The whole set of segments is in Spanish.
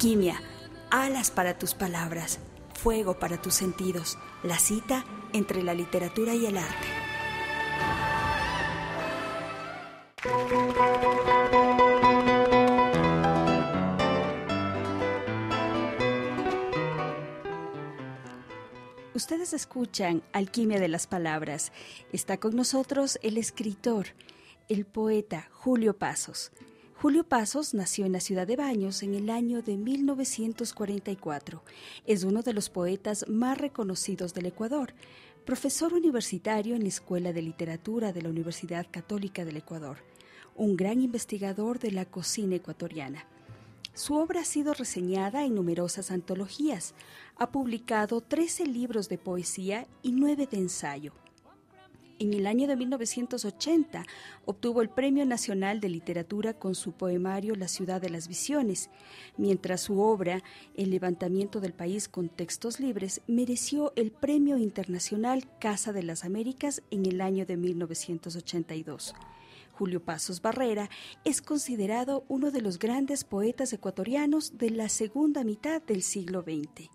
Alquimia, alas para tus palabras, fuego para tus sentidos, la cita entre la literatura y el arte. Ustedes escuchan Alquimia de las Palabras. Está con nosotros el escritor, el poeta Julio Pazos. Julio Pazos nació en la ciudad de Baños en el año de 1944. Es uno de los poetas más reconocidos del Ecuador, profesor universitario en la Escuela de Literatura de la Universidad Católica del Ecuador, un gran investigador de la cocina ecuatoriana. Su obra ha sido reseñada en numerosas antologías. Ha publicado 13 libros de poesía y 9 de ensayo. En el año de 1980 obtuvo el Premio Nacional de Literatura con su poemario La Ciudad de las Visiones, mientras su obra El levantamiento del país con textos libres mereció el Premio Internacional Casa de las Américas en el año de 1982. Julio Pazos Barrera es considerado uno de los grandes poetas ecuatorianos de la segunda mitad del siglo XX.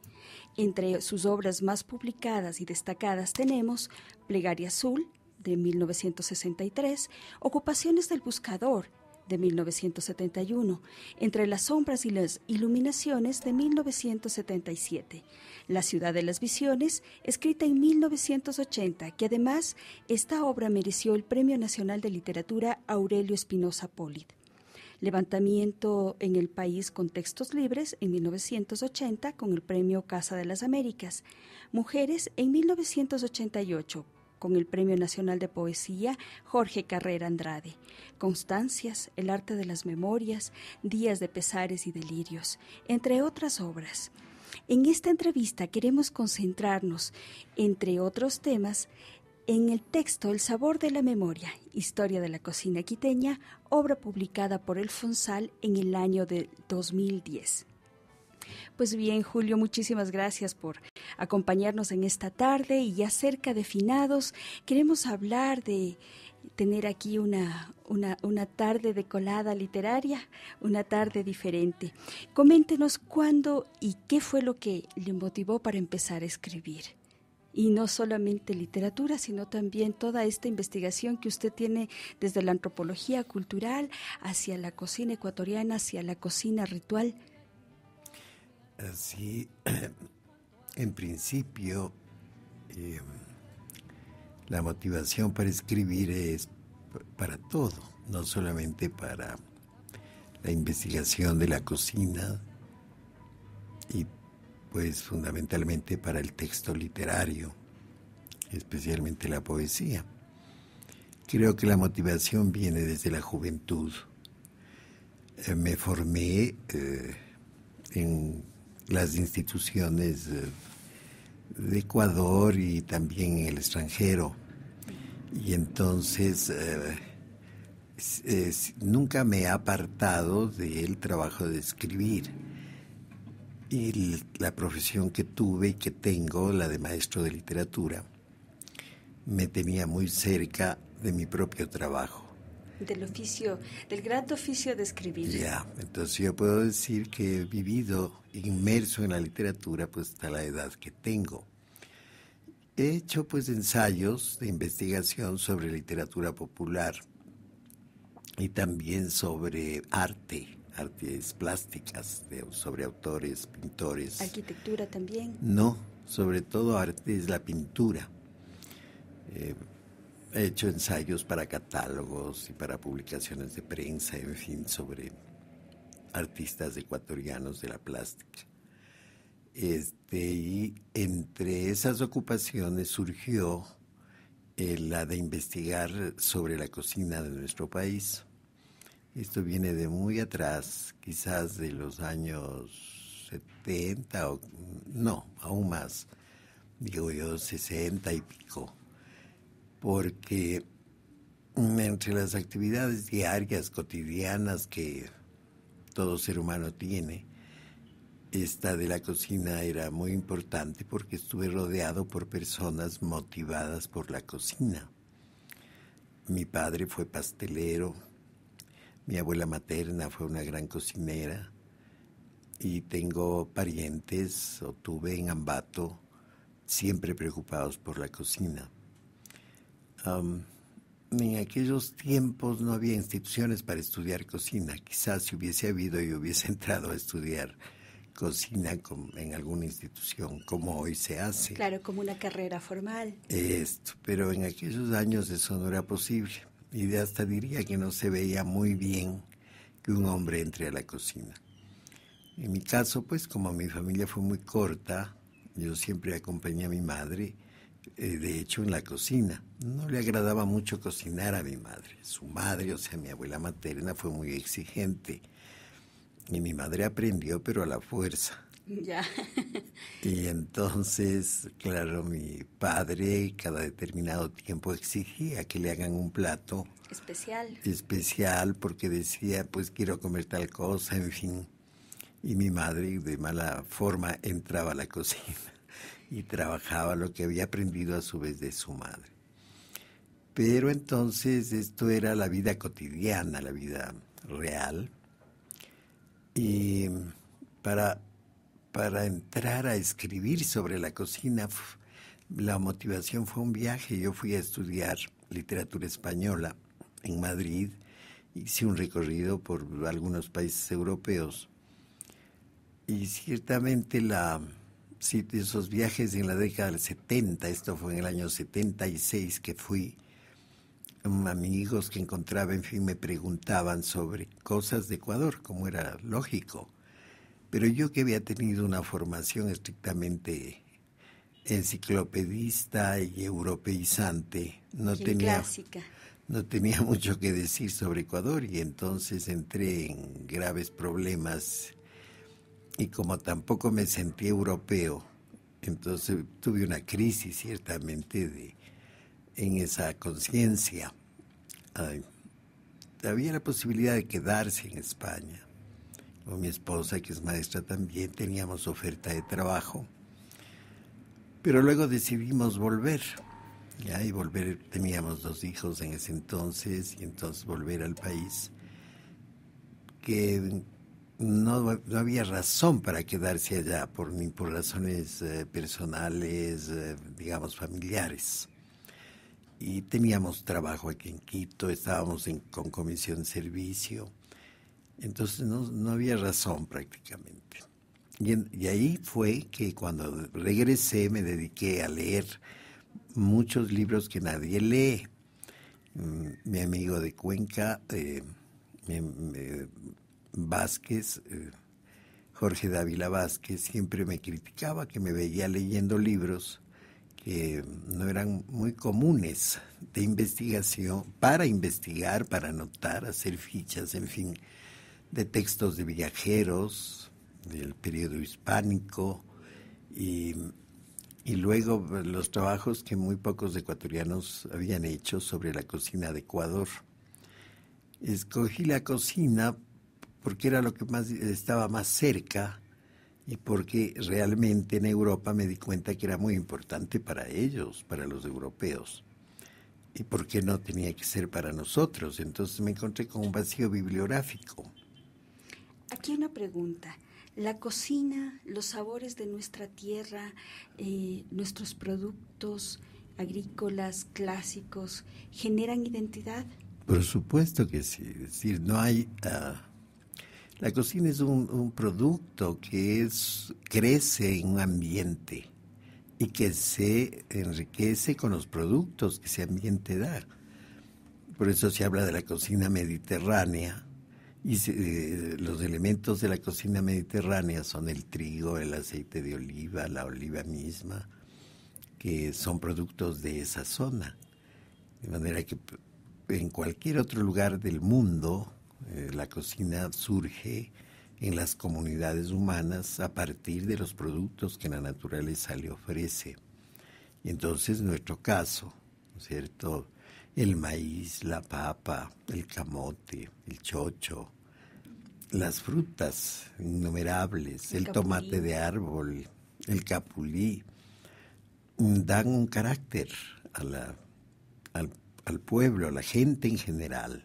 Entre sus obras más publicadas y destacadas tenemos Plegaria Azul, de 1963, Ocupaciones del Buscador, de 1971, Entre las sombras y las iluminaciones, de 1977, La Ciudad de las Visiones, escrita en 1980, que además esta obra mereció el Premio Nacional de Literatura Aurelio Espinosa Polit. Levantamiento en el país con textos libres en 1980 con el Premio Casa de las Américas. Mujeres en 1988 con el Premio Nacional de Poesía Jorge Carrera Andrade. Constancias, El arte de las memorias, Días de pesares y delirios, entre otras obras. En esta entrevista queremos concentrarnos, entre otros temas, en el texto El sabor de la memoria, historia de la cocina quiteña, obra publicada por El Fonsal en el año de 2010. Pues bien, Julio, muchísimas gracias por acompañarnos en esta tarde, y ya cerca de finados queremos hablar de tener aquí una tarde de colada literaria, una tarde diferente. Coméntenos cuándo y qué fue lo que le motivó para empezar a escribir. Y no solamente literatura, sino también toda esta investigación que usted tiene desde la antropología cultural hacia la cocina ecuatoriana, hacia la cocina ritual. Así, en principio, la motivación para escribir es para todo, no solamente para la investigación de la cocina, y pues fundamentalmente para el texto literario, especialmente la poesía. Creo que la motivación viene desde la juventud. Me formé en las instituciones de Ecuador y también en el extranjero, y entonces nunca me he apartado del trabajo de escribir. Y la profesión que tuve y que tengo, la de maestro de literatura, me tenía muy cerca de mi propio trabajo. Del oficio, del gran oficio de escribir. Ya, entonces yo puedo decir que he vivido inmerso en la literatura pues hasta la edad que tengo. He hecho pues ensayos de investigación sobre literatura popular y también sobre artes plásticas, sobre autores, pintores. ¿Arquitectura también? No, sobre todo arte es la pintura. He hecho ensayos para catálogos y para publicaciones de prensa, en fin, sobre artistas ecuatorianos de la plástica. Y entre esas ocupaciones surgió la de investigar sobre la cocina de nuestro país. Esto viene de muy atrás, quizás de los años 70, o no, aún más, digo yo, 60 y pico, porque entre las actividades diarias, cotidianas que todo ser humano tiene, esta de la cocina era muy importante porque estuve rodeado por personas motivadas por la cocina. Mi padre fue pastelero, mi abuela materna fue una gran cocinera, y tengo parientes, o tuve en Ambato, siempre preocupados por la cocina. En aquellos tiempos no había instituciones para estudiar cocina. Quizás si hubiese habido, yo hubiese entrado a estudiar cocina en alguna institución, como hoy se hace. Claro, como una carrera formal. Pero en aquellos años eso no era posible. Y hasta diría que no se veía muy bien que un hombre entre a la cocina. En mi caso, pues como mi familia fue muy corta, yo siempre acompañé a mi madre, de hecho en la cocina. No le agradaba mucho cocinar a mi madre. Su madre, o sea, mi abuela materna, fue muy exigente. Y mi madre aprendió, pero a la fuerza. Ya. Y entonces, claro, mi padre cada determinado tiempo exigía que le hagan un plato especial porque decía, pues quiero comer tal cosa, en fin. Y mi madre de mala forma entraba a la cocina y trabajaba lo que había aprendido a su vez de su madre. Pero entonces esto era la vida cotidiana, la vida real. Y para entrar a escribir sobre la cocina, la motivación fue un viaje. Yo fui a estudiar literatura española en Madrid, hice un recorrido por algunos países europeos y ciertamente esos viajes en la década del 70, esto fue en el año 76 que fui, amigos que encontraba, en fin, me preguntaban sobre cosas de Ecuador, como era lógico. Pero yo que había tenido una formación estrictamente enciclopedista y europeizante, no tenía mucho que decir sobre Ecuador y entonces entré en graves problemas y como tampoco me sentí europeo, entonces tuve una crisis ciertamente en esa conciencia. Había la posibilidad de quedarse en España. Con mi esposa, que es maestra también, teníamos oferta de trabajo. Pero luego decidimos volver. Y volver, teníamos 2 hijos en ese entonces, y entonces volver al país. Que no había razón para quedarse allá, ni por razones personales, digamos, familiares. Y teníamos trabajo aquí en Quito, estábamos con comisión de servicio. Entonces no había razón prácticamente. Y ahí fue que cuando regresé me dediqué a leer muchos libros que nadie lee. Mi amigo de Cuenca, Vázquez, Jorge Dávila Vázquez, siempre me criticaba que me veía leyendo libros que no eran muy comunes de investigación, para investigar, para anotar, hacer fichas, en fin, de textos de viajeros, del periodo hispánico, y luego los trabajos que muy pocos ecuatorianos habían hecho sobre la cocina de Ecuador. Escogí la cocina porque era lo que estaba más cerca y porque realmente en Europa me di cuenta que era muy importante para ellos, para los europeos. Y porque no tenía que ser para nosotros. Entonces me encontré con un vacío bibliográfico. Aquí una pregunta. La cocina, los sabores de nuestra tierra, nuestros productos agrícolas clásicos, ¿generan identidad? Por supuesto que sí. Es decir, no hay... la cocina es un producto que crece en un ambiente y que se enriquece con los productos que ese ambiente da. Por eso se habla de la cocina mediterránea. Y los elementos de la cocina mediterránea son el trigo, el aceite de oliva, la oliva misma, que son productos de esa zona. De manera que en cualquier otro lugar del mundo, la cocina surge en las comunidades humanas a partir de los productos que la naturaleza le ofrece. Y entonces, en nuestro caso, ¿no es cierto?, el maíz, la papa, el camote, el chocho, las frutas innumerables, el tomate de árbol, el capulí, dan un carácter al pueblo, a la gente en general.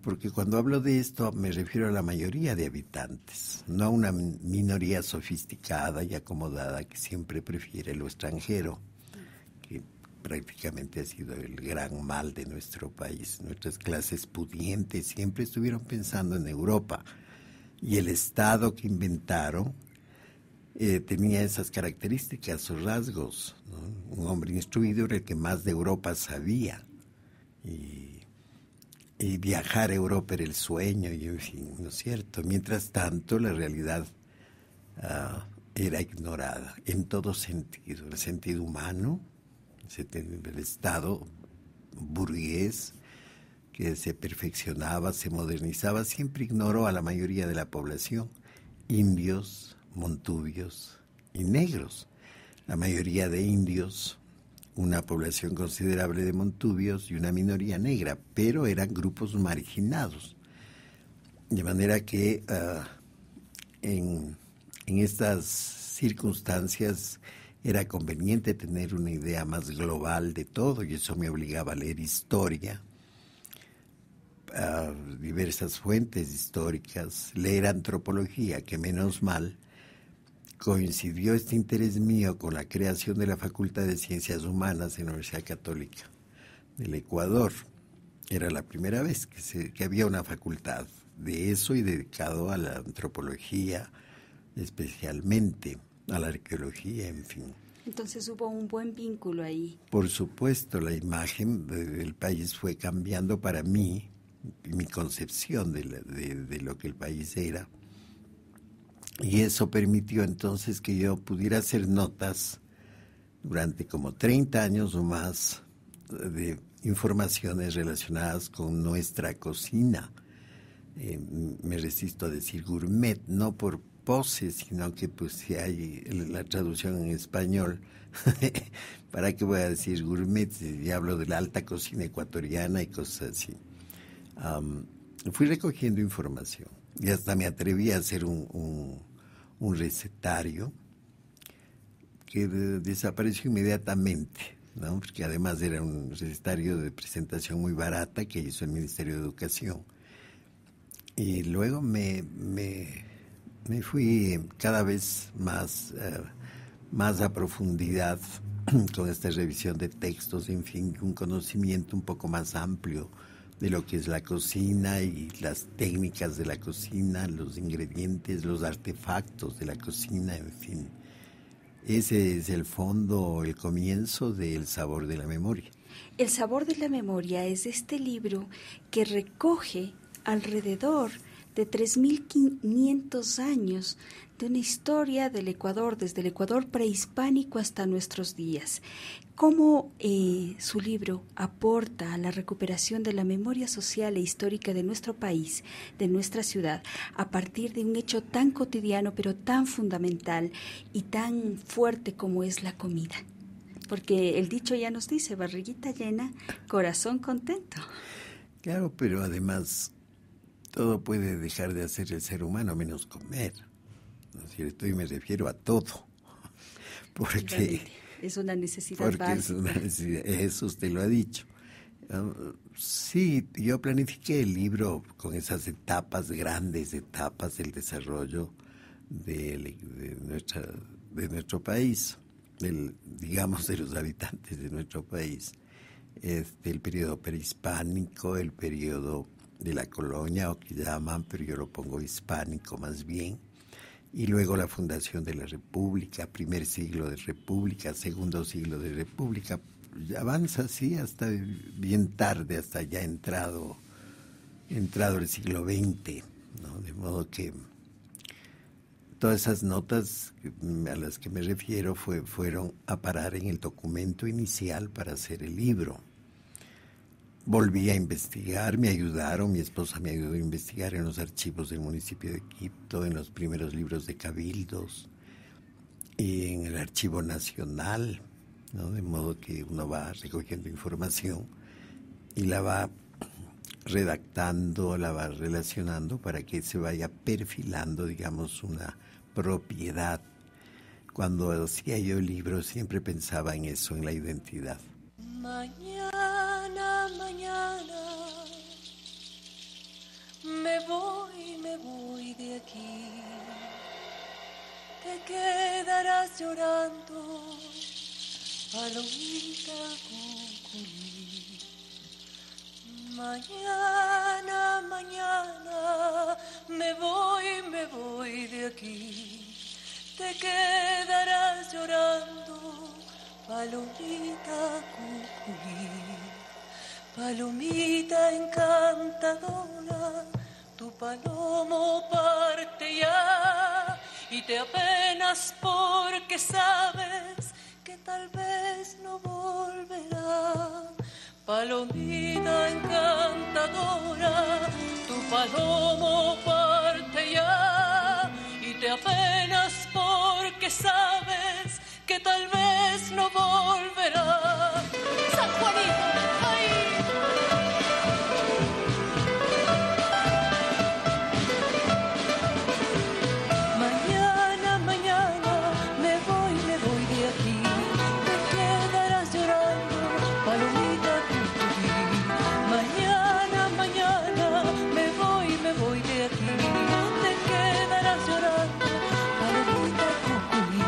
Porque cuando hablo de esto me refiero a la mayoría de habitantes, no a una minoría sofisticada y acomodada que siempre prefiere lo extranjero, que prácticamente ha sido el gran mal de nuestro país. Nuestras clases pudientes siempre estuvieron pensando en Europa y el Estado que inventaron tenía esas características o rasgos, ¿no? Un hombre instruido era el que más de Europa sabía y viajar a Europa era el sueño y en fin, ¿no es cierto? Mientras tanto la realidad era ignorada en todo sentido, el sentido humano, el Estado burgués que se perfeccionaba, se modernizaba, siempre ignoró a la mayoría de la población, indios, montubios y negros. La mayoría de indios, una población considerable de montubios y una minoría negra, pero eran grupos marginados. De manera que en estas circunstancias era conveniente tener una idea más global de todo y eso me obligaba a leer historia, a diversas fuentes históricas, leer antropología, que menos mal coincidió este interés mío con la creación de la Facultad de Ciencias Humanas en la Universidad Católica del Ecuador. Era la primera vez que había una facultad de eso y dedicado a la antropología, especialmente a la arqueología, en fin. Entonces hubo un buen vínculo ahí. Por supuesto, la imagen del país fue cambiando para mí, mi concepción de lo que el país era. Y eso permitió entonces que yo pudiera hacer notas durante como 30 años o más de informaciones relacionadas con nuestra cocina. Me resisto a decir gourmet, no por pose, sino que pues si hay la traducción en español, ¿para qué voy a decir gourmet si hablo de la alta cocina ecuatoriana y cosas así? Fui recogiendo información y hasta me atreví a hacer un recetario que desapareció inmediatamente, ¿no? Porque además era un recetario de presentación muy barata que hizo el Ministerio de Educación. Y luego me fui cada vez más a profundidad con esta revisión de textos, en fin, un conocimiento un poco más amplio de lo que es la cocina y las técnicas de la cocina, los ingredientes, los artefactos de la cocina, en fin. Ese es el fondo, el comienzo del Sabor de la Memoria. El Sabor de la Memoria es este libro que recoge alrededor de 3.500 años de una historia del Ecuador, desde el Ecuador prehispánico hasta nuestros días. ¿Cómo su libro aporta a la recuperación de la memoria social e histórica de nuestro país, de nuestra ciudad, a partir de un hecho tan cotidiano, pero tan fundamental y tan fuerte como es la comida? Porque el dicho ya nos dice, barriguita llena, corazón contento. Claro, pero además todo puede dejar de hacer el ser humano menos comer, ¿no es cierto? Y me refiero a todo, porque es una necesidad porque básica. Es una necesidad, eso usted lo ha dicho. Sí, yo planifiqué el libro con esas etapas, grandes etapas del desarrollo de nuestro país, digamos de los habitantes de nuestro país. El periodo prehispánico, el periodo de la colonia, o que llaman, pero yo lo pongo hispánico más bien, y luego la fundación de la República, primer siglo de República, segundo siglo de República, avanza así hasta bien tarde, hasta ya entrado el siglo XX, ¿no? De modo que todas esas notas a las que me refiero fueron a parar en el documento inicial para hacer el libro. Volví a investigar, me ayudaron, mi esposa me ayudó a investigar en los archivos del municipio de Quito, en los primeros libros de cabildos y en el archivo nacional, ¿no? De modo que uno va recogiendo información y la va redactando, la va relacionando para que se vaya perfilando, digamos, una propiedad. Cuando hacía yo el libro siempre pensaba en eso, en la identidad. Mañana, palomita cuculí. Mañana, mañana me voy de aquí. Te quedarás llorando, palomita cuculí. Palomita encantadora, tu palomo parte ya y te apenas porque sabes que tal vez no volverá. Palomita encantadora, tu palomo parte ya y te apenas porque sabes que tal vez no volverá. San Juanito, ¡ay! Mañana, mañana me voy de aquí. Te quedarás llorando, palomita cuculí. Mañana, mañana me voy de aquí. Te quedarás llorando, palomita cuculí.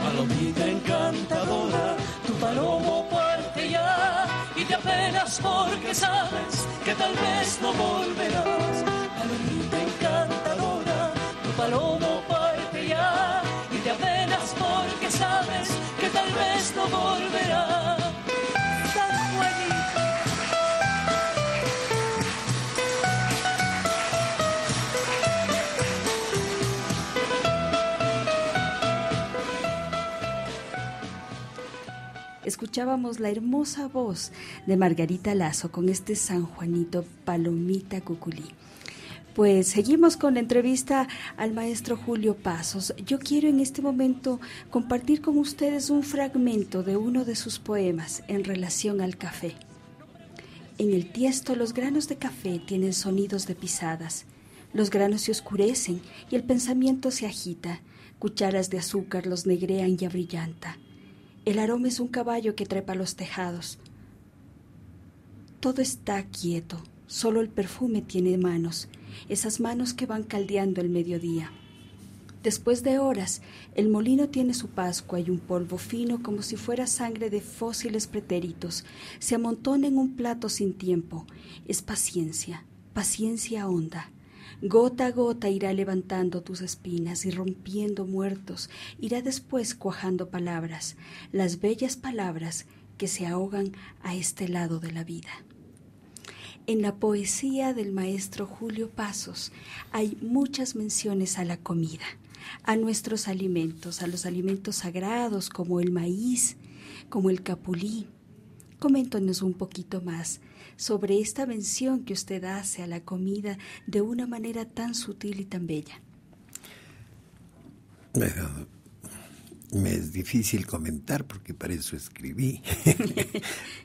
Palomita encantadora, tu palomo parte ya y te apenas porque sabes que tal vez no volverás. Palomita encantadora, tu palomo parte ya y te apenas porque sabes que tal vez no volverá. San Juanito. Escuchábamos la hermosa voz de Margarita Lazo con este San Juanito palomita cuculí. Pues seguimos con la entrevista al maestro Julio Pasos. Yo quiero en este momento compartir con ustedes un fragmento de uno de sus poemas en relación al café. En el tiesto los granos de café tienen sonidos de pisadas. Los granos se oscurecen y el pensamiento se agita. Cucharas de azúcar los negrean y abrillanta. El aroma es un caballo que trepa los tejados. Todo está quieto, solo el perfume tiene manos, esas manos que van caldeando el mediodía. Después de horas, el molino tiene su pascua y un polvo fino como si fuera sangre de fósiles pretéritos. Se amontona en un plato sin tiempo. Es paciencia, paciencia honda. Gota a gota irá levantando tus espinas y rompiendo muertos, irá después cuajando palabras, las bellas palabras que se ahogan a este lado de la vida. En la poesía del maestro Julio Pasos hay muchas menciones a la comida, a nuestros alimentos, a los alimentos sagrados como el maíz, como el capulí. Coméntanos un poquito más sobre esta mención que usted hace a la comida de una manera tan sutil y tan bella. Bueno, me es difícil comentar porque para eso escribí,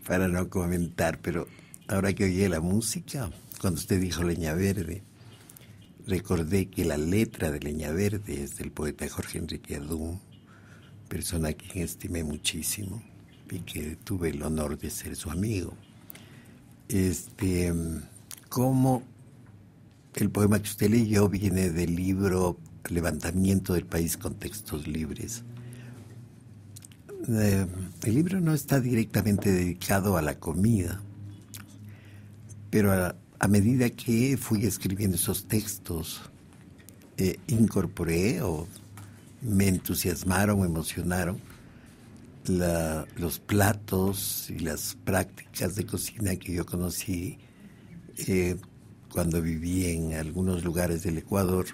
para no comentar, pero ahora que oí la música, cuando usted dijo Leña Verde, recordé que la letra de Leña Verde es del poeta Jorge Enrique Adún, persona a quien estimé muchísimo y que tuve el honor de ser su amigo. Como el poema que usted leyó viene del libro Levantamiento del País con Textos Libres. El libro no está directamente dedicado a la comida, pero a medida que fui escribiendo esos textos, incorporé o me entusiasmaron, me emocionaron los platos y las prácticas de cocina que yo conocí cuando viví en algunos lugares del Ecuador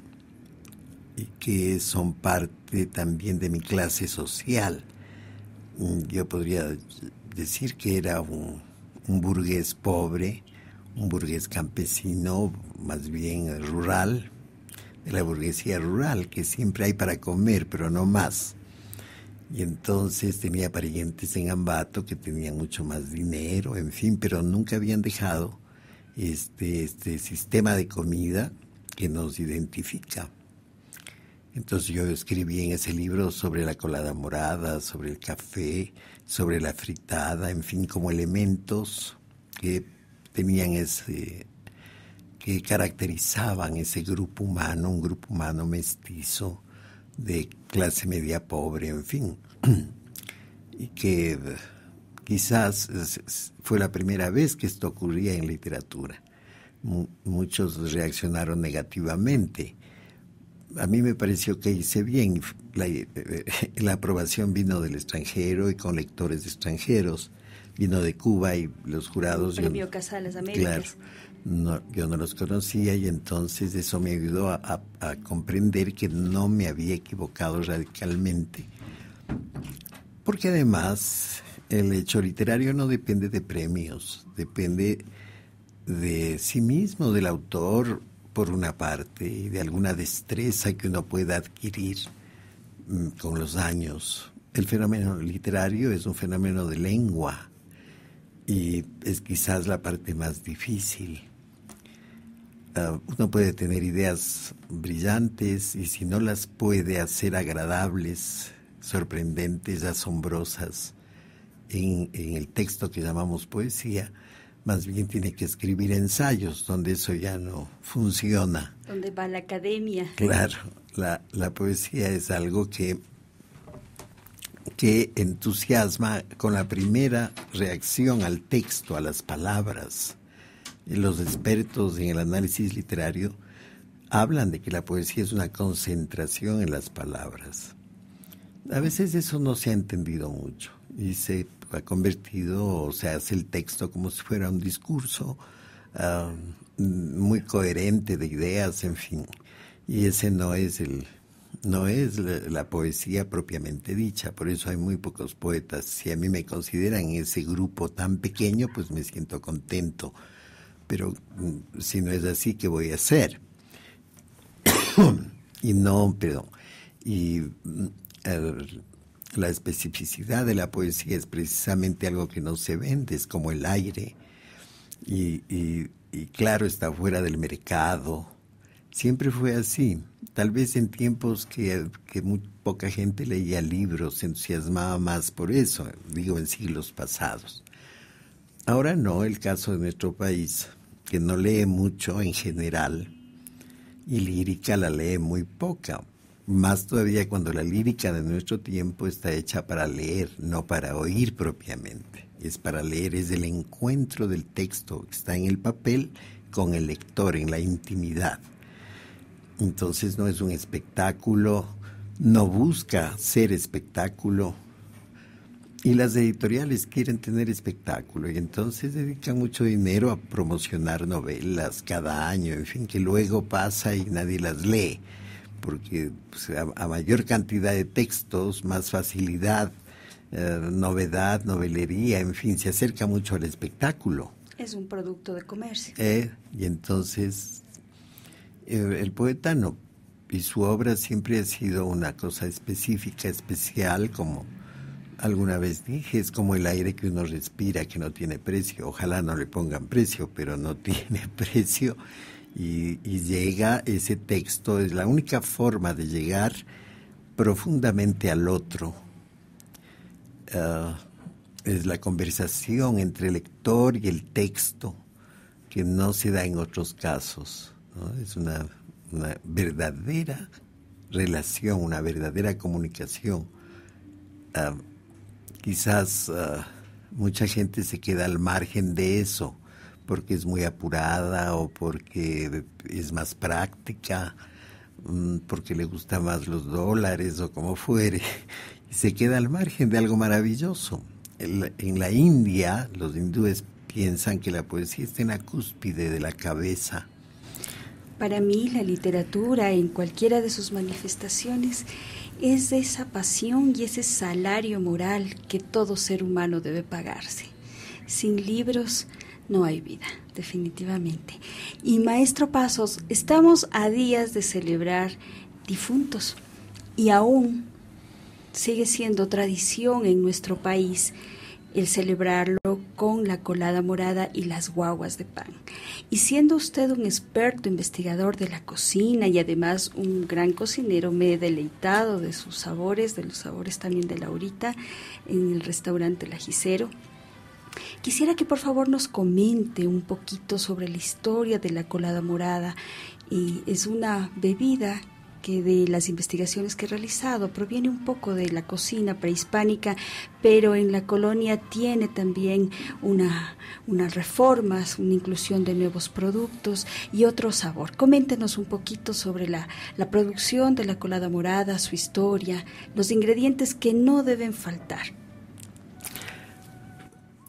y que son parte también de mi clase social. Yo podría decir que era un burgués pobre, un burgués campesino, más bien rural, de la burguesía rural, que siempre hay para comer, pero no más. Y entonces tenía parientes en Ambato que tenían mucho más dinero, en fin, pero nunca habían dejado este sistema de comida que nos identifica. Entonces yo escribí en ese libro sobre la colada morada, sobre el café, sobre la fritada, en fin, como elementos que tenían que caracterizaban ese grupo humano, un grupo humano mestizo, de clase media pobre, en fin. y que quizás fue la primera vez que esto ocurría en literatura. Muchos reaccionaron negativamente. A mí me pareció que hice bien. La aprobación vino del extranjero y con lectores extranjeros. Vino de Cuba y los jurados... El premio Casal Las Américas. Claro, yo no los conocía y entonces eso me ayudó a comprender que no me había equivocado radicalmente. Porque además el hecho literario no depende de premios, depende de sí mismo, del autor, por una parte, y de alguna destreza que uno pueda adquirir con los años. El fenómeno literario es un fenómeno de lengua y es quizás la parte más difícil. Uno puede tener ideas brillantes y si no las puede hacer agradables, sorprendentes, asombrosas en el texto que llamamos poesía, más bien tiene que escribir ensayos donde eso ya no funciona. ¿Dónde va la academia? Claro, la poesía es algo que entusiasma con la primera reacción al texto, a las palabras. Los expertos en el análisis literario hablan de que la poesía es una concentración en las palabras. A veces eso no se ha entendido mucho y se ha convertido, o se hace el texto como si fuera un discurso muy coherente de ideas, en fin. Y ese no es la poesía propiamente dicha, por eso hay muy pocos poetas. Si a mí me consideran en ese grupo tan pequeño, pues me siento contento. Pero si no es así, ¿qué voy a hacer? La especificidad de la poesía es precisamente algo que no se vende, es como el aire. Y claro, está fuera del mercado. Siempre fue así. Tal vez en tiempos que muy poca gente leía libros, se entusiasmaba más por eso, digo en siglos pasados. Ahora no, el caso de nuestro país, que no lee mucho en general, y lírica la lee muy poca. Más todavía cuando la lírica de nuestro tiempo está hecha para leer, no para oír propiamente. Es para leer, es el encuentro del texto que está en el papel con el lector, en la intimidad. Entonces no es un espectáculo, no busca ser espectáculo. Y las editoriales quieren tener espectáculo y entonces dedican mucho dinero a promocionar novelas cada año, en fin, que luego pasa y nadie las lee. Porque pues, a mayor cantidad de textos, más facilidad, novedad, novelería, en fin, se acerca mucho al espectáculo. Es un producto de comercio. Y entonces el poeta no, y su obra siempre ha sido una cosa específica, especial, como alguna vez dije, es como el aire que uno respira, que no tiene precio. Ojalá no le pongan precio, pero no tiene precio. Y llega ese texto, es la única forma de llegar profundamente al otro. Es la conversación entre el lector y el texto que no se da en otros casos, ¿no? Es una verdadera relación, una verdadera comunicación. Quizás mucha gente se queda al margen de eso porque es muy apurada o porque es más práctica, porque le gustan más los dólares o como fuere, y se queda al margen de algo maravilloso. En la India, los hindúes piensan que la poesía está en la cúspide de la cabeza. Para mí, la literatura, en cualquiera de sus manifestaciones, es esa pasión y ese salario moral que todo ser humano debe pagarse. Sin libros no hay vida, definitivamente. Y maestro Pasos, estamos a días de celebrar difuntos y aún sigue siendo tradición en nuestro país el celebrarlo con la colada morada y las guaguas de pan. Y siendo usted un experto investigador de la cocina y además un gran cocinero, me he deleitado de sus sabores, de los sabores también de Laurita en el restaurante El Ajicero. Quisiera que por favor nos comente un poquito sobre la historia de la colada morada. Y es una bebida que de las investigaciones que he realizado proviene un poco de la cocina prehispánica, pero en la colonia tiene también unas reformas, una inclusión de nuevos productos y otro sabor. Coméntenos un poquito sobre la producción de la colada morada, su historia, los ingredientes que no deben faltar.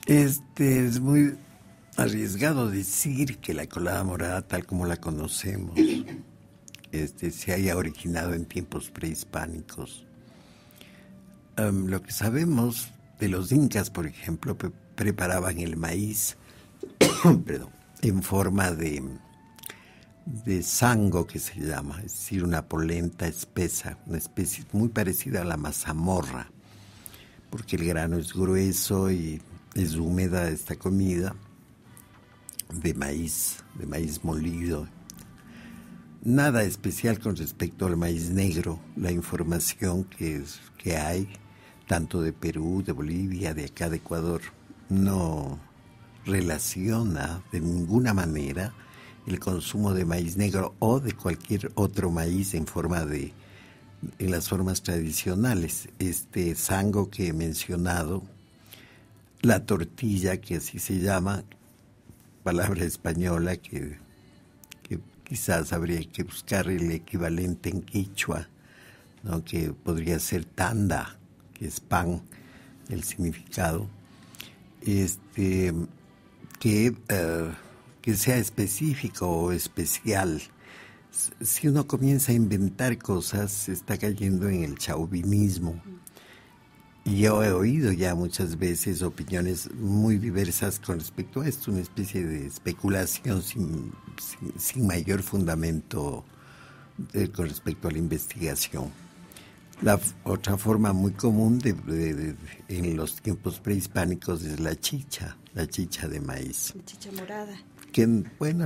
Es muy arriesgado decir que la colada morada, tal como la conocemos, se haya originado en tiempos prehispánicos. Lo que sabemos de los incas, por ejemplo, preparaban el maíz perdón, en forma de sango, que se llama, es decir, una polenta espesa, una especie muy parecida a la mazamorra, porque el grano es grueso y es húmeda esta comida de maíz molido. Nada especial con respecto al maíz negro. La información que hay, tanto de Perú, de Bolivia, de acá de Ecuador, no relaciona de ninguna manera el consumo de maíz negro o de cualquier otro maíz en las formas tradicionales. Este sango que he mencionado, la tortilla, que así se llama, palabra española que quizás habría que buscar el equivalente en quichua, ¿no? Que podría ser tanda, que es pan, el significado, que sea específico o especial. Si uno comienza a inventar cosas, se está cayendo en el chauvinismo. Y yo he oído ya muchas veces opiniones muy diversas con respecto a esto, una especie de especulación sin mayor fundamento con respecto a la investigación. La otra forma muy común en los tiempos prehispánicos es la chicha de maíz. La chicha morada.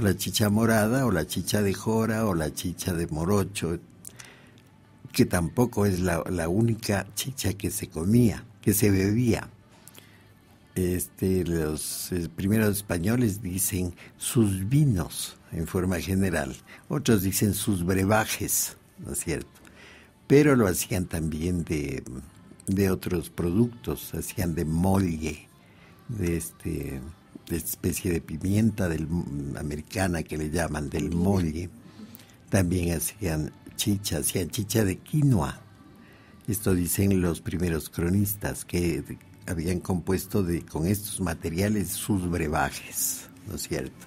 La chicha morada o la chicha de jora o la chicha de morocho, que tampoco es la única chicha que se comía, que se bebía. Los primeros españoles dicen sus vinos en forma general, otros dicen sus brebajes, ¿no es cierto? Pero lo hacían también de otros productos, hacían de molle, de especie de pimienta americana que le llaman del molle. También hacían chicha de quinoa. Esto dicen los primeros cronistas, que habían compuesto con estos materiales sus brebajes, ¿no es cierto?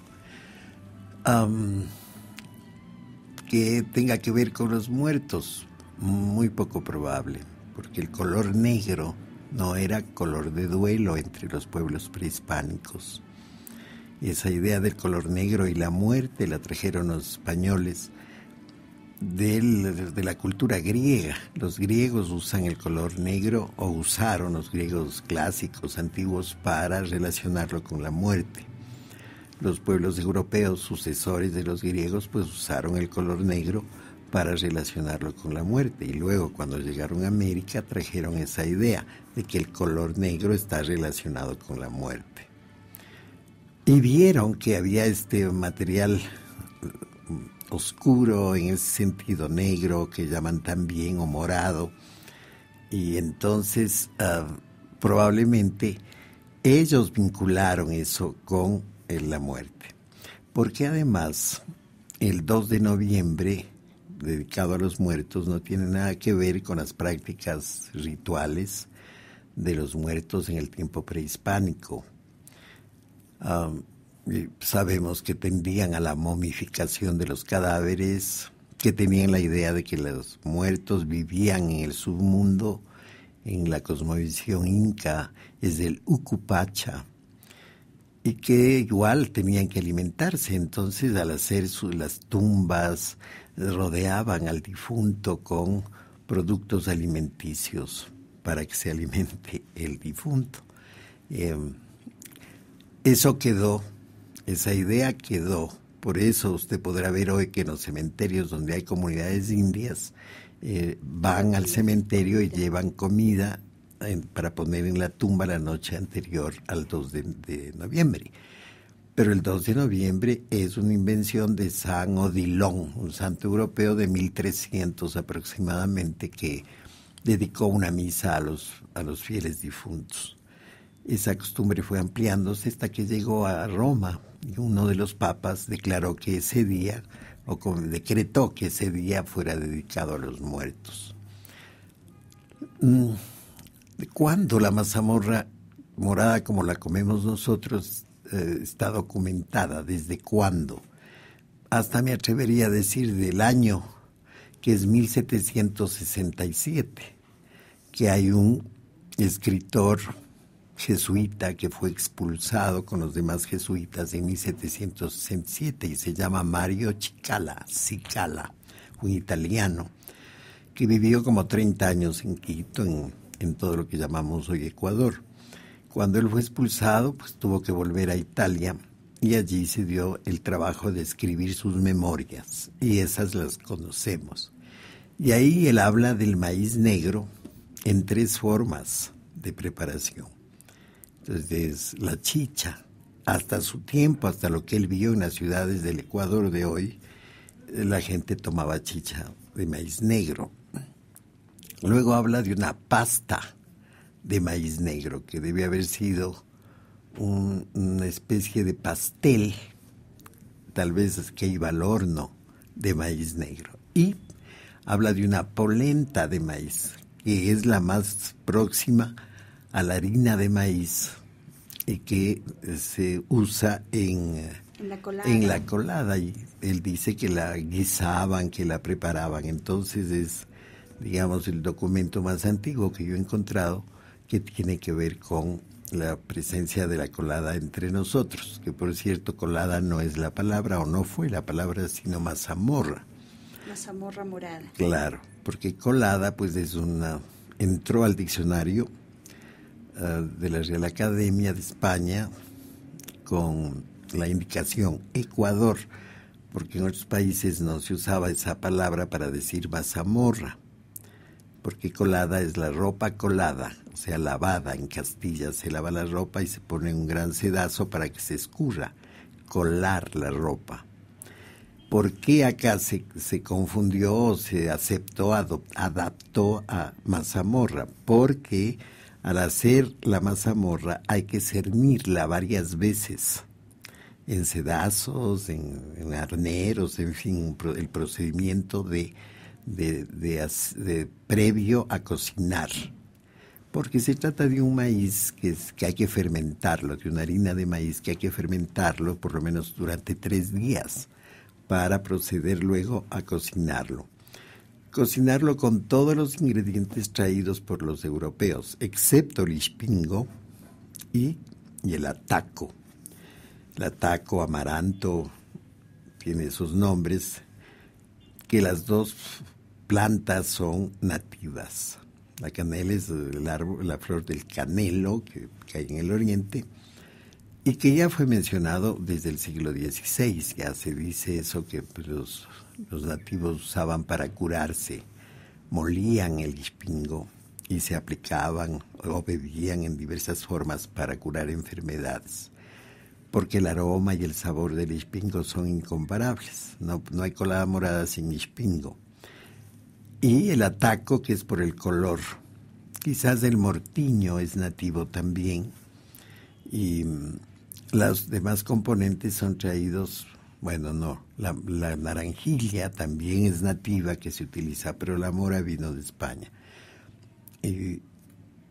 Que tenga que ver con los muertos, muy poco probable, porque el color negro no era color de duelo entre los pueblos prehispánicos. Esa idea del color negro y la muerte la trajeron los españoles de la cultura griega. Los griegos usan el color negro, o usaron los griegos clásicos antiguos, para relacionarlo con la muerte. Los pueblos europeos sucesores de los griegos pues usaron el color negro para relacionarlo con la muerte, y luego cuando llegaron a América trajeron esa idea de que el color negro está relacionado con la muerte. Y vieron que había este material oscuro, en ese sentido negro, que llaman también, o morado, y entonces probablemente ellos vincularon eso con la muerte, porque además el 2 de noviembre, dedicado a los muertos, no tiene nada que ver con las prácticas rituales de los muertos en el tiempo prehispánico. Sabemos que tendían a la momificación de los cadáveres, que tenían la idea de que los muertos vivían en el submundo, en la cosmovisión inca, es el Ucupacha, y que igual tenían que alimentarse. Entonces, al hacer las tumbas, rodeaban al difunto con productos alimenticios para que se alimente el difunto. Eso quedó, esa idea quedó. Por eso usted podrá ver hoy que en los cementerios donde hay comunidades indias, van al cementerio y llevan comida para poner en la tumba la noche anterior al 2 de noviembre. Pero el 2 de noviembre es una invención de San Odilon, un santo europeo de 1300 aproximadamente, que dedicó una misa a los fieles difuntos. Esa costumbre fue ampliándose hasta que llegó a Roma, y uno de los papas declaró que ese día, decretó que ese día fuera dedicado a los muertos. ¿Cuándo la mazamorra morada como la comemos nosotros está documentada? ¿Desde cuándo? Hasta me atrevería a decir del año, que es 1767, que hay un escritor jesuita que fue expulsado con los demás jesuitas en 1767 y se llama Mario Cicala, un italiano que vivió como 30 años en Quito, en todo lo que llamamos hoy Ecuador. Cuando él fue expulsado, pues tuvo que volver a Italia y allí se dio el trabajo de escribir sus memorias, y esas las conocemos. Y ahí él habla del maíz negro en 3 formas de preparación. Entonces, la chicha, hasta su tiempo, hasta lo que él vio en las ciudades del Ecuador de hoy, la gente tomaba chicha de maíz negro. Luego habla de una pasta de maíz negro, que debe haber sido una especie de pastel, tal vez que iba al horno, de maíz negro. Y habla de una polenta de maíz, que es la más próxima a la harina de maíz y que se usa en la colada. Y él dice que la guisaban, que la preparaban. Entonces es, digamos, el documento más antiguo que yo he encontrado que tiene que ver con la presencia de la colada entre nosotros, que por cierto, colada no es la palabra, o no fue la palabra, sino mazamorra. Mazamorra morada. Claro, porque colada pues entró al diccionario de la Real Academia de España con la indicación Ecuador, porque en otros países no se usaba esa palabra para decir mazamorra, porque colada es la ropa colada, o sea, lavada. En Castilla se lava la ropa y se pone un gran sedazo para que se escurra, colar la ropa. ¿Por qué acá se confundió, se adaptó a mazamorra? Porque al hacer la mazamorra hay que cernirla varias veces, en sedazos, en arneros, en fin, el procedimiento de previo a cocinar. Porque se trata de un maíz que hay que fermentarlo, de una harina de maíz que hay que fermentarlo por lo menos durante 3 días para proceder luego a cocinarlo. Cocinarlo con todos los ingredientes traídos por los europeos, excepto el ispingo y el ataco. El ataco, amaranto, tiene esos nombres, que las 2 plantas son nativas. La canela es el árbol, la flor del canelo que hay en el oriente, y que ya fue mencionado desde el siglo XVI. Ya se dice eso, que pues, los nativos usaban para curarse, molían el ispingo y se aplicaban o bebían en diversas formas para curar enfermedades, porque el aroma y el sabor del ispingo son incomparables. No hay colada morada sin ispingo. Y el ataco, que es por el color. Quizás el mortiño es nativo también. Y los demás componentes son traídos, bueno, no, la naranjilla también es nativa, que se utiliza, pero la mora vino de España. Y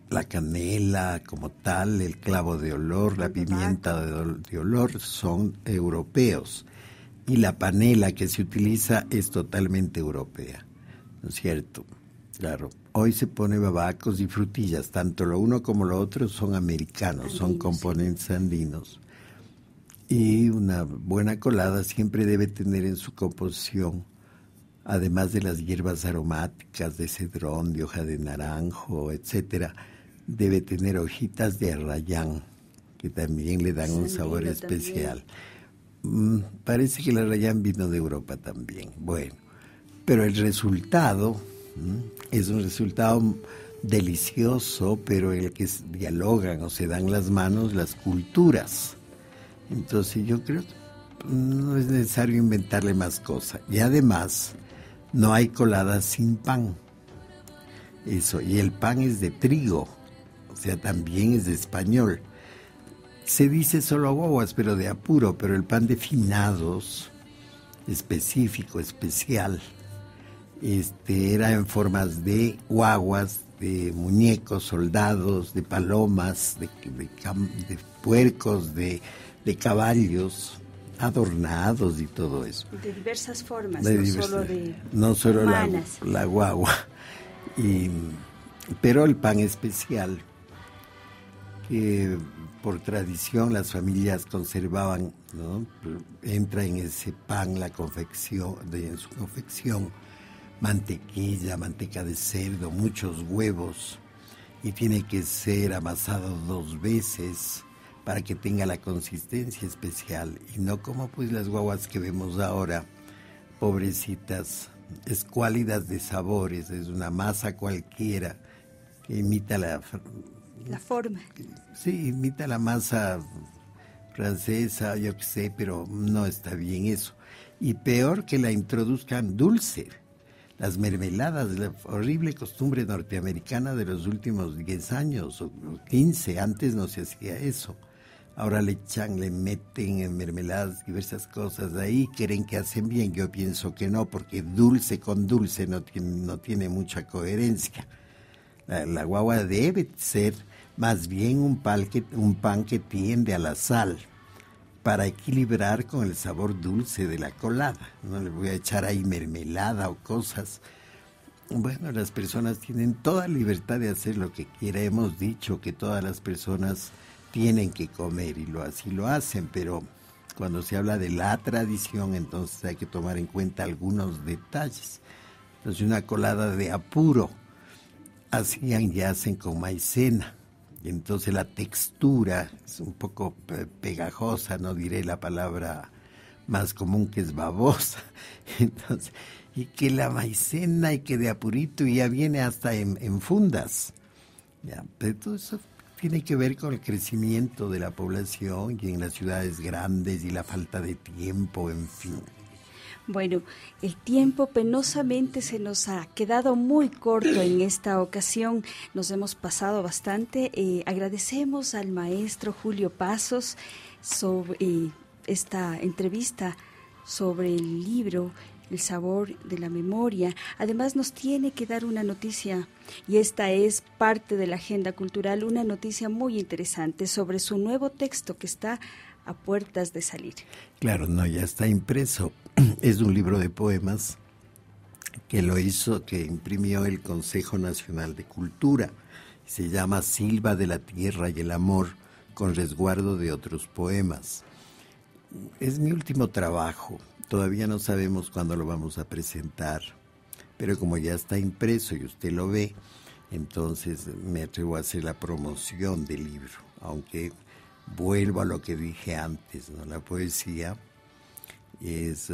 la canela como tal, el clavo de olor, la pimienta de olor son europeos. Y la panela que se utiliza es totalmente europea, ¿no es cierto? Claro, hoy se pone babacos y frutillas, tanto lo uno como lo otro son americanos, son componentes andinos. Y una buena colada siempre debe tener en su composición, además de las hierbas aromáticas de cedrón, de hoja de naranjo, etcétera, debe tener hojitas de arrayán, que también le dan un sabor especial. Parece que el arrayán vino de Europa también. Bueno, pero el resultado es un resultado delicioso, pero en el que dialogan o se dan las manos las culturas. Entonces yo creo que no es necesario inventarle más cosas. Y además, no hay colada sin pan. Eso, y el pan es de trigo, o sea, también es de español. Se dice solo guaguas, pero de apuro, pero el pan de finados, específico, especial, era en formas de guaguas, de muñecos, soldados, de palomas, de puercos, de caballos adornados y todo eso. De diversas formas, no solo humanas. La guagua. Pero el pan especial, que por tradición las familias conservaban, ¿no? Entra en ese pan en su confección, mantequilla, manteca de cerdo, muchos huevos, y tiene que ser amasado 2 veces para que tenga la consistencia especial, y no como pues las guaguas que vemos ahora, pobrecitas, escuálidas de sabores. Es una masa cualquiera que imita la forma. Sí, imita la masa francesa, yo qué sé, pero no está bien eso. Y peor que la introduzcan dulce. Las mermeladas, la horrible costumbre norteamericana de los últimos 10 años o 15, antes no se hacía eso. Ahora le meten en mermeladas diversas cosas ahí, creen que hacen bien. Yo pienso que no, porque dulce con dulce no tiene mucha coherencia. La guagua debe ser más bien un pan que tiende a la sal, para equilibrar con el sabor dulce de la colada. No le voy a echar ahí mermelada o cosas. Bueno, las personas tienen toda libertad de hacer lo que quieran. Hemos dicho que todas las personas tienen que comer y así lo hacen, pero cuando se habla de la tradición, entonces hay que tomar en cuenta algunos detalles. Entonces, una colada de apuro hacían y hacen con maicena. Y entonces la textura es un poco pegajosa, no diré la palabra más común que es babosa. Entonces, y que la maicena y que de apurito ya viene hasta en fundas. Ya, pero todo eso tiene que ver con el crecimiento de la población y en las ciudades grandes y la falta de tiempo, en fin. Bueno, el tiempo penosamente se nos ha quedado muy corto en esta ocasión. Nos hemos pasado bastante. Agradecemos al maestro Julio Pasos sobre esta entrevista sobre el libro El sabor de la memoria. Además nos tiene que dar una noticia, y esta es parte de la agenda cultural, una noticia muy interesante sobre su nuevo texto que está a puertas de salir. Claro, no, ya está impreso. Es un libro de poemas que imprimió el Consejo Nacional de Cultura. Se llama Silva de la Tierra y el Amor, con resguardo de otros poemas. Es mi último trabajo. Todavía no sabemos cuándo lo vamos a presentar, pero como ya está impreso y usted lo ve, entonces me atrevo a hacer la promoción del libro, aunque vuelvo a lo que dije antes, ¿no? La poesía es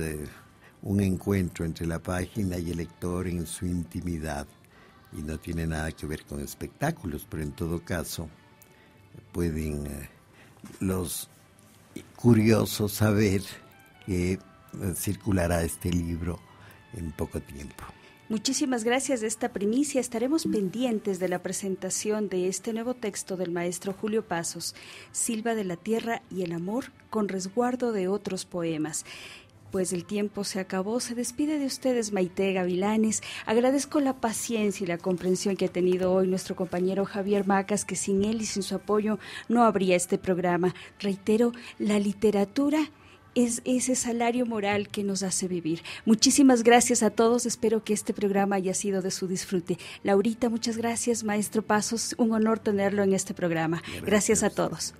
un encuentro entre la página y el lector en su intimidad, y no tiene nada que ver con espectáculos, pero en todo caso pueden los curiosos saber que circulará este libro en poco tiempo. Muchísimas gracias de esta primicia. Estaremos pendientes de la presentación de este nuevo texto del maestro Julio Pasos, Silva de la Tierra y el Amor, con resguardo de otros poemas. Pues el tiempo se acabó. Se despide de ustedes Maite Gavilanes. Agradezco la paciencia y la comprensión que ha tenido hoy nuestro compañero Javier Macas, que sin él y sin su apoyo no habría este programa. Reitero, la literatura es ese salario moral que nos hace vivir. Muchísimas gracias a todos. Espero que este programa haya sido de su disfrute. Laurita, muchas gracias. Maestro Pasos, un honor tenerlo en este programa. Gracias a todos.